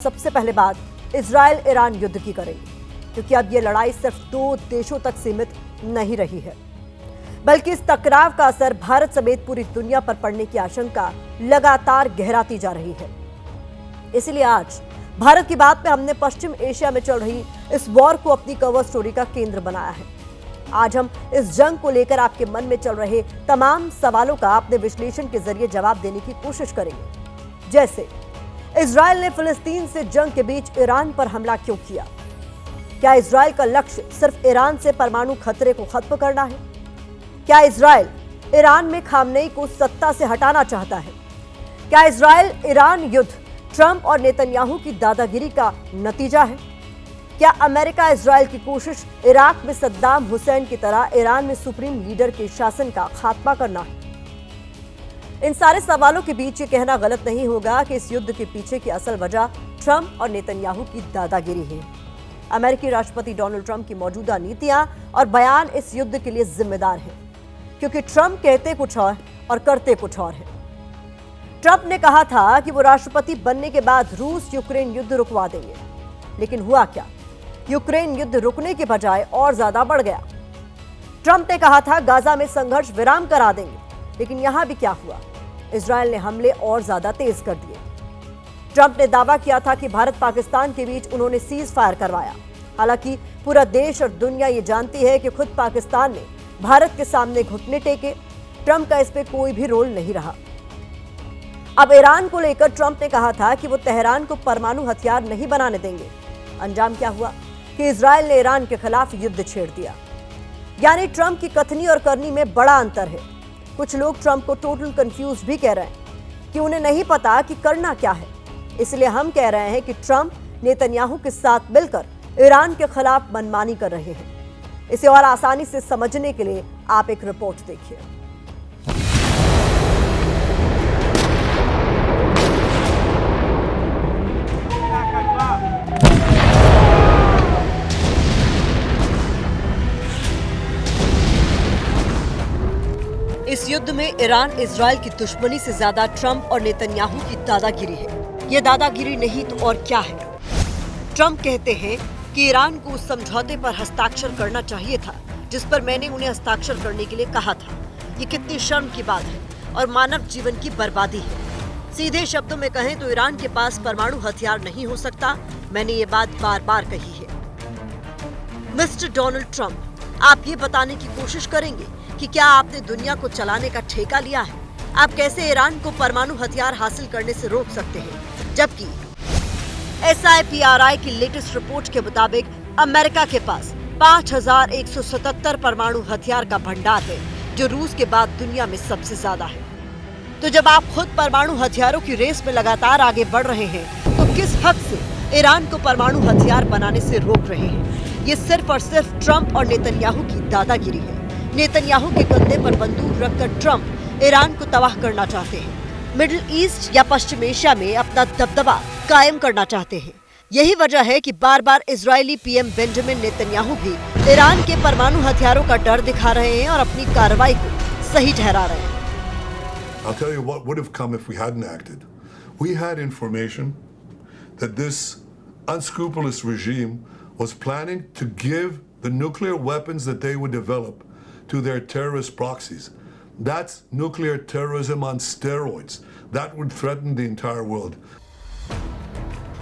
सबसे पहले बात इजराइल ईरान युद्ध की करेंगे, क्योंकि अब यह लड़ाई सिर्फ दो देशों तक सीमित नहीं रही है, बल्कि इस टकराव का असर भारत समेत पूरी दुनिया पर पड़ने की आशंका लगातार गहराती जा रही है। इसलिए आज भारत की बात में हमने पश्चिम एशिया में चल रही इस वॉर को अपनी कवर स्टोरी का केंद्र बनाया है। आज हम इस जंग को लेकर आपके मन में चल रहे तमाम सवालों का अपने विश्लेषण के जरिए जवाब देने की कोशिश करेंगे। जैसे इजराइल ने फिलिस्तीन से जंग के बीच ईरान पर हमला क्यों किया? क्या इजराइल का लक्ष्य सिर्फ ईरान से परमाणु खतरे को खत्म करना है? क्या इजराइल ईरान में खामनेई को सत्ता से हटाना चाहता है? क्या इजराइल ईरान युद्ध ट्रंप और नेतन्याहू की दादागिरी का नतीजा है? क्या अमेरिका इजराइल की कोशिश इराक में सद्दाम हुसैन की तरह ईरान में सुप्रीम लीडर के शासन का खात्मा करना है? इन सारे सवालों के बीच ये कहना गलत नहीं होगा कि इस युद्ध के पीछे की असल वजह ट्रंप और नेतन्याहू की दादागिरी है। अमेरिकी राष्ट्रपति डोनाल्ड ट्रंप की मौजूदा नीतियां और बयान इस युद्ध के लिए जिम्मेदार हैं, क्योंकि ट्रंप कहते कुछ और करते कुछ और है। ट्रंप ने कहा था कि वो राष्ट्रपति बनने के बाद रूस यूक्रेन युद्ध रुकवा देंगे, लेकिन हुआ क्या? यूक्रेन युद्ध रुकने के बजाय और ज्यादा बढ़ गया। ट्रंप ने कहा था गाजा में संघर्ष विराम करा देंगे, लेकिन यहां भी क्या हुआ? इजराइल ने हमले और ज्यादा तेज कर दिए। ट्रंप ने दावा किया था कि भारत पाकिस्तान के बीच उन्होंने सीज फायर करवाया। हालांकि पूरा देश और दुनिया ये जानती है कि खुद पाकिस्तान ने भारत के सामने घुटने टेके। ट्रंप का इस पे कोई भी रोल नहीं रहा। अब ईरान को लेकर ट्रंप ने कहा था कि वो तेहरान को परमाणु हथियार नहीं बनाने देंगे। अंजाम क्या हुआ कि इजराइल ने ईरान के खिलाफ युद्ध छेड़ दिया। यानी ट्रंप की कथनी और करनी में बड़ा अंतर है। कुछ लोग ट्रंप को टोटल कंफ्यूज भी कह रहे हैं कि उन्हें नहीं पता कि करना क्या है। इसलिए हम कह रहे हैं कि ट्रंप नेतन्याहू के साथ मिलकर ईरान के खिलाफ मनमानी कर रहे हैं। इसे और आसानी से समझने के लिए आप एक रिपोर्ट देखिए। इस युद्ध में ईरान इजराइल की दुश्मनी से ज्यादा ट्रंप और नेतन्याहू की दादागिरी है। ये दादागिरी नहीं तो और क्या है? ट्रंप कहते हैं कि ईरान को उस समझौते पर हस्ताक्षर करना चाहिए था जिस पर मैंने उन्हें हस्ताक्षर करने के लिए कहा था। ये कितनी शर्म की बात है और मानव जीवन की बर्बादी है। सीधे शब्दों में कहें तो ईरान के पास परमाणु हथियार नहीं हो सकता। मैंने ये बात बार बार कही है। मिस्टर डोनाल्ड ट्रंप, आप ये बताने की कोशिश करेंगे कि क्या आपने दुनिया को चलाने का ठेका लिया है? आप कैसे ईरान को परमाणु हथियार हासिल करने से रोक सकते हैं, जबकि SIPRI की लेटेस्ट रिपोर्ट के मुताबिक अमेरिका के पास 5177 परमाणु हथियार का भंडार है, जो रूस के बाद दुनिया में सबसे ज्यादा है। तो जब आप खुद परमाणु हथियारों की रेस में लगातार आगे बढ़ रहे हैं, तो किस हद से ईरान को परमाणु हथियार बनाने से रोक रहे हैं? ये सिर्फ और सिर्फ ट्रंप और नेतन्याहू की दादागिरी है। नेतन्याहू के कंधे पर बंदूक रखकर ट्रंप ईरान को तबाह करना चाहते हैं। मिडिल ईस्ट या पश्चिम एशिया में अपना दबदबा कायम करना चाहते हैं। यही वजह है कि बार बार इजरायली पीएम बेंजामिन नेतन्याहू भी ईरान के परमाणु हथियारों का डर दिखा रहे हैं और अपनी कार्रवाई को सही ठहरा रहे हैं। I'll tell you what would have come if we hadn't acted. We had information that this unscrupulous regime was planning to give the nuclear weapons that they would develop to their terrorist proxies. That's nuclear terrorism on steroids. That would threaten the entire world.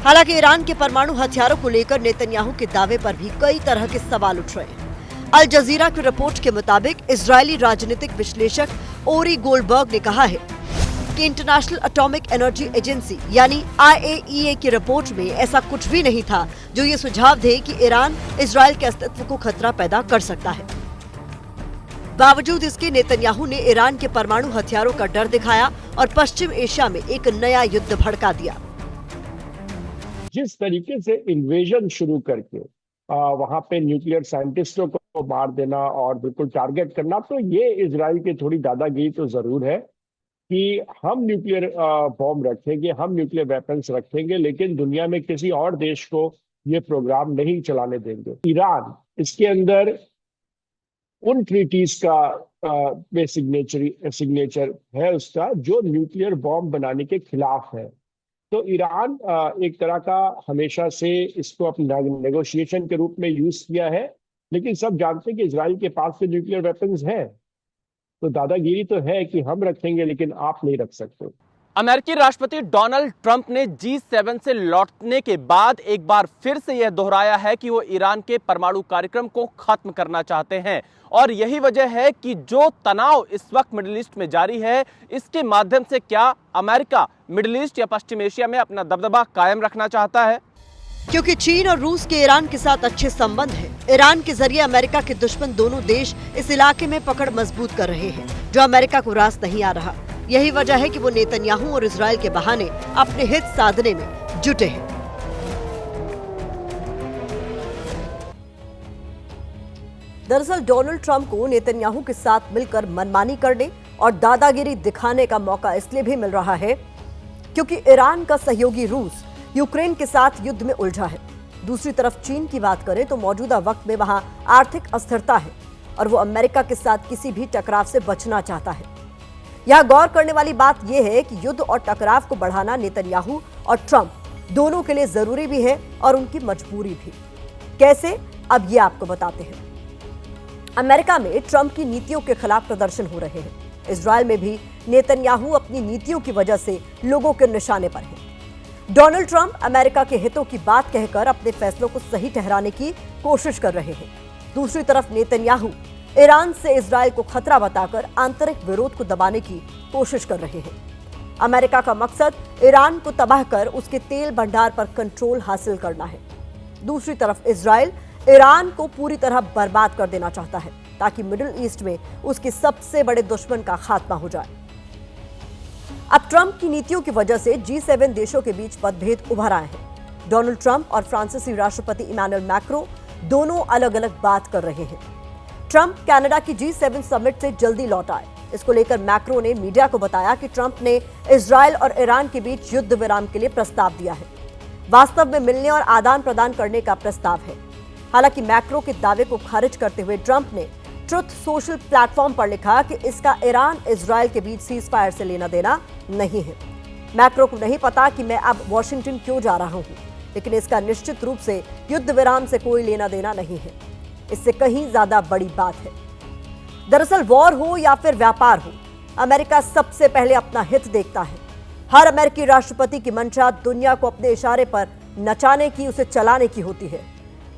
हालांकि Iran के परमाणु हथियारों को लेकर Netanyahu के दावे पर भी कई तरह के सवाल उठ रहे हैं। अल जजीरा की रिपोर्ट के मुताबिक इजरायली राजनीतिक विश्लेषक ओरी गोल्डबर्ग ने कहा है कि इंटरनेशनल एटॉमिक एनर्जी एजेंसी यानी IAEA की रिपोर्ट में ऐसा कुछ भी नहीं था जो ये सुझाव दे कि ईरान इजरायल के अस्तित्व को खतरा पैदा कर सकता है। बावजूद इसके नेतन्याहू ने ईरान के परमाणु हथियारों का डर दिखाया और पश्चिम एशिया में एक नया युद्ध भड़का दिया। जिस तरीके से इन्वेजन शुरू करके वहां पे न्यूक्लियर साइंटिस्टों को मार देना और बिल्कुल टारगेट करना, तो ये इजराइल की थोड़ी दादागिरी तो जरूर है कि हम न्यूक्लियर बॉम्ब रखेंगे, हम न्यूक्लियर वेपन्स रखेंगे, लेकिन दुनिया में किसी और देश को ये प्रोग्राम नहीं चलाने देंगे। ईरान इसके अंदर उन ट्रीटीज का सिग्नेचर है उसका जो न्यूक्लियर बॉम्ब बनाने के खिलाफ है। तो ईरान एक तरह का हमेशा से इसको अपना नेगोशिएशन के रूप में यूज किया है, लेकिन सब जानते हैं कि इसराइल के पास तो न्यूक्लियर वेपन्स है, तो दादागिरी तो है कि हम रखेंगे लेकिन आप नहीं रख सकते। अमेरिकी राष्ट्रपति डोनाल्ड ट्रंप ने G7 से लौटने के बाद एक बार फिर से यह दोहराया है कि वो ईरान के परमाणु कार्यक्रम को खत्म करना चाहते हैं, और यही वजह है कि जो तनाव इस वक्त मिडिल ईस्ट में जारी है, इसके माध्यम से क्या अमेरिका मिडिल ईस्ट या पश्चिम एशिया में अपना दबदबा कायम रखना चाहता है। क्योंकि चीन और रूस के ईरान के साथ अच्छे संबंध हैं, ईरान के जरिए अमेरिका के दुश्मन दोनों देश इस इलाके में पकड़ मजबूत कर रहे हैं, जो अमेरिका को रास नहीं आ रहा। यही वजह है कि वो नेतन्याहू और इजराइल के बहाने अपने हित साधने में जुटे हैं। दरअसल डोनाल्ड ट्रंप को नेतन्याहू के साथ मिलकर मनमानी करने और दादागिरी दिखाने का मौका इसलिए भी मिल रहा है क्योंकि ईरान का सहयोगी रूस यूक्रेन के साथ युद्ध में उलझा है। दूसरी तरफ चीन की बात करें तो मौजूदा वक्त में वहां आर्थिक अस्थिरता है और वो अमेरिका के साथ किसी भी टकराव से बचना चाहता है। यहां गौर करने वाली बात यह है कि युद्ध और टकराव को बढ़ाना नेतन्याहू और ट्रंप दोनों के लिए जरूरी भी है और उनकी मजबूरी भी। कैसे, अब ये आपको बताते हैं। अमेरिका में ट्रंप की नीतियों के खिलाफ प्रदर्शन हो रहे हैं। इजरायल में भी नेतन्याहू अपनी नीतियों की वजह से लोगों के निशाने पर हैं। डोनाल्ड ट्रंप अमेरिका के हितों की बात कहकर अपने फैसलों को सही ठहराने की कोशिश कर रहे हैं। दूसरी तरफ नेतन्याहू ईरान से इजरायल को खतरा बताकर आंतरिक विरोध को दबाने की कोशिश कर रहे हैं। अमेरिका का मकसद ईरान को तबाह कर उसके तेल भंडार पर कंट्रोल हासिल करना है। दूसरी तरफ इजरायल ईरान को पूरी तरह बर्बाद कर देना चाहता है ताकि मिडिल ईस्ट में उसके सबसे बड़े दुश्मन का खात्मा हो जाए। अब ट्रंप की नीतियों की वजह से G7 देशों के बीच मतभेद उभर आए हैं। डोनाल्ड ट्रंप और फ्रांसीसी राष्ट्रपति इमैनुअल मैक्रो दोनों अलग अलग बात कर रहे हैं। ट्रंप कनाडा की G7 समिट से जल्दी लौट आए। इसको लेकर मैक्रो ने मीडिया को बताया कि ट्रंप ने इजरायल और ईरान के बीच युद्ध विराम के लिए प्रस्ताव दिया है। वास्तव में मिलने और आदान प्रदान करने का प्रस्ताव है। हालांकि मैक्रो के दावे को खारिज करते हुए ट्रंप ने ट्रुथ सोशल प्लेटफॉर्म पर लिखा कि इसका ईरान इजरायल के बीच सीज फायर से लेना देना नहीं है। मैक्रो को नहीं पता कि मैं अब वॉशिंगटन क्यों जा रहा हूं, लेकिन इसका निश्चित रूप से युद्ध विराम से कोई लेना देना नहीं है। इससे कहीं ज्यादा बड़ी बात है। दरअसल वॉर हो या फिर व्यापार हो, अमेरिका सबसे पहले अपना हित देखता है। हर अमेरिकी राष्ट्रपति की मंशा दुनिया को अपने इशारे पर नचाने की, उसे चलाने की होती है।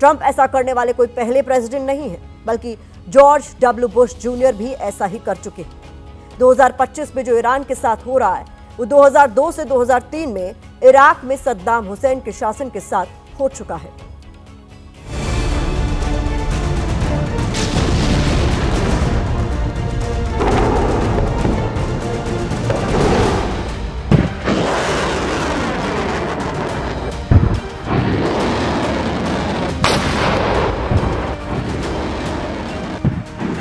ट्रंप ऐसा करने वाले कोई पहले प्रेसिडेंट नहीं है, बल्कि जॉर्ज डब्ल्यू बुश जूनियर भी ऐसा ही कर चुके हैं। 2025 में जो ईरान के साथ हो रहा है वो 2002 से 2003 में इराक में सद्दाम हुसैन के शासन के साथ हो चुका है।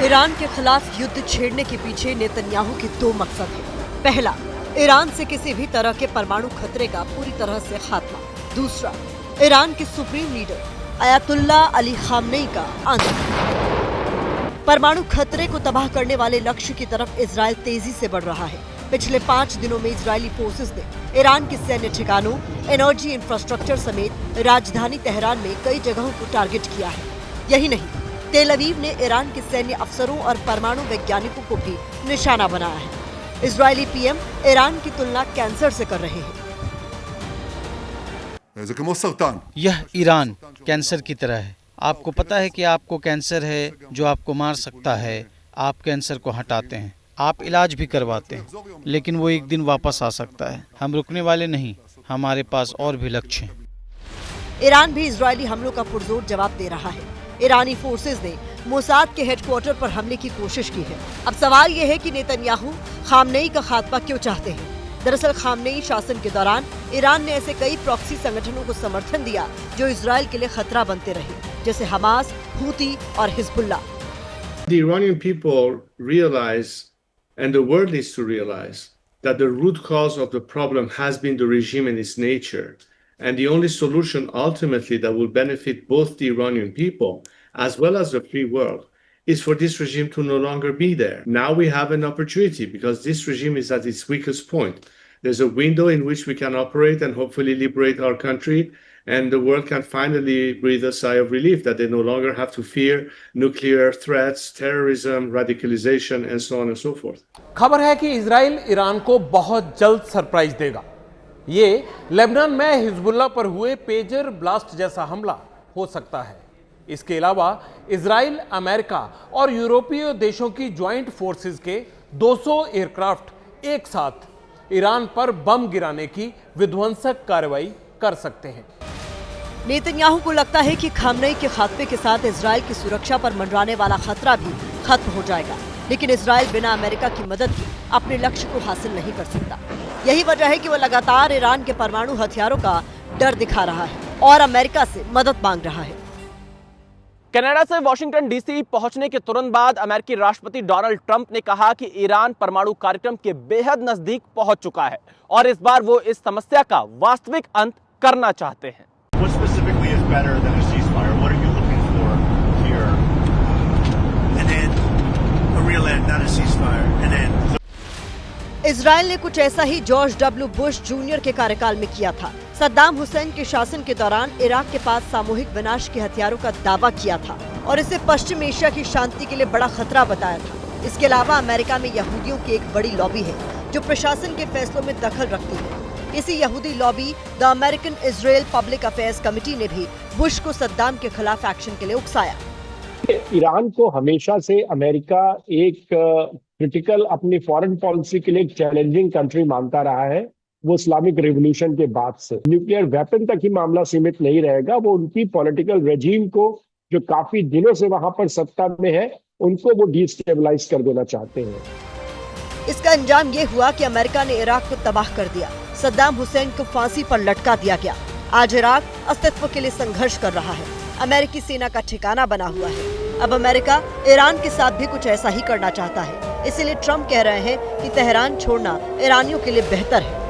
ईरान के खिलाफ युद्ध छेड़ने के पीछे नेतन्याहू के दो मकसद हैं। पहला, ईरान से किसी भी तरह के परमाणु खतरे का पूरी तरह से खात्मा। दूसरा, ईरान के supreme leader Ayatollah Ali Khamenei का अंत। परमाणु खतरे को तबाह करने वाले लक्ष्य की तरफ इजरायल तेजी से बढ़ रहा है। पिछले 5 दिनों में इजरायली फोर्सेस ने ईरान के सैन्य ठिकानों, एनर्जी इंफ्रास्ट्रक्चर समेत राजधानी तेहरान में कई जगहों को टारगेट किया है। यही नहीं, तेल अवीव ने ईरान के सैन्य अफसरों और परमाणु वैज्ञानिकों को भी निशाना बनाया है। इजरायली पीएम ईरान की तुलना कैंसर से कर रहे हैं। यह ईरान कैंसर की तरह है। आपको पता है कि आपको कैंसर है जो आपको मार सकता है। आप कैंसर को हटाते हैं, आप इलाज भी करवाते हैं, लेकिन वो एक दिन वापस आ सकता है। हम रुकने वाले नहीं, हमारे पास और भी लक्ष्य हैं। ईरान भी इजरायली हमलों का पुरजोर जवाब दे रहा है। ईरानी फोर्सेज ने मोसाद के हेडक्वार्टर पर हमले की कोशिश की है। अब सवाल यह है कि नेतन्याहू खामनेई का खात्मा क्यों चाहते हैं। दरअसल खामनेई शासन के दौरान ईरान ने ऐसे कई प्रॉक्सी संगठनों को समर्थन दिया जो इजरायल के लिए खतरा बनते रहे, जैसे हमास, हूती और Hezbollah. The Iranian people realize, and the world needs to realize, that the root cause of the problem has been the regime and its nature. And the only solution ultimately that will benefit both the Iranian people as well as the free world is for this regime to no longer be there. Now we have an opportunity because this regime is at its weakest point. There's a window in which we can operate and hopefully liberate our country, and the world can finally breathe a sigh of relief that they no longer have to fear nuclear threats, terrorism, radicalization, and so on and so forth. खबर है कि Israel Iran को बहुत जल्द surprise देगा। ये Lebanon में Hezbollah पर हुए पेजर ब्लास्ट जैसा हमला हो सकता है। इसके अलावा इजराइल, अमेरिका और यूरोपीय देशों की ज्वाइंट फोर्सेस के 200 एयरक्राफ्ट एक साथ ईरान पर बम गिराने की विध्वंसक कार्रवाई कर सकते हैं। नेतन्याहू को लगता है कि खामनेई के खात्मे के साथ इजराइल की सुरक्षा पर मंडराने वाला खतरा भी खत्म हो जाएगा, लेकिन इजराइल बिना अमेरिका की मदद के अपने लक्ष्य को हासिल नहीं कर सकता। यही वजह है कि वो लगातार ईरान के परमाणु हथियारों का डर दिखा रहा है और अमेरिका से मदद मांग रहा है। कनाडा से वॉशिंगटन डीसी पहुंचने के तुरंत बाद अमेरिकी राष्ट्रपति डोनाल्ड ट्रंप ने कहा कि ईरान परमाणु कार्यक्रम के बेहद नजदीक पहुंच चुका है और इस बार वो इस समस्या का वास्तविक अंत करना चाहते हैं। What specifically is better than a ceasefire? What are you looking for here? And then a real end, not a ceasefire. And then Israel ने कुछ ऐसा ही जॉर्ज डब्ल्यू बुश जूनियर के कार्यकाल में किया था। सद्दाम हुसैन के शासन के दौरान इराक के पास सामूहिक विनाश के हथियारों का दावा किया था और इसे पश्चिम एशिया की शांति के लिए बड़ा खतरा बताया था। इसके अलावा अमेरिका में यहूदियों की एक बड़ी लॉबी है जो प्रशासन के फैसलों में दखल रखती है। इसी यहूदी lobby the American Israel public affairs committee ने भी बुश को सद्दाम के खिलाफ एक्शन के लिए उकसाया। ईरान को हमेशा से अमेरिका एक क्रिटिकल अपनी फॉरेन पॉलिसी के लिए एक चैलेंजिंग कंट्री मानता रहा है। वो इस्लामिक रिवॉल्यूशन के बाद से न्यूक्लियर वेपन तक ही मामला सीमित नहीं रहेगा, वो उनकी पॉलिटिकल रेजीम को जो काफी दिनों से वहां पर सत्ता में है उनको वो डिस्टेबलाइज कर देना चाहते हैं। इसका अंजाम ये हुआ कि अमेरिका ने इराक को तबाह कर दिया। सद्दाम हुसैन को फांसी पर लटका दिया गया। आज इराक अस्तित्व के लिए संघर्ष कर रहा है, अमेरिकी सेना का ठिकाना बना हुआ है। अब अमेरिका ईरान के साथ भी कुछ ऐसा ही करना चाहता है। इसीलिए ट्रंप कह रहे हैं कि तेहरान छोड़ना ईरानियों के लिए बेहतर है।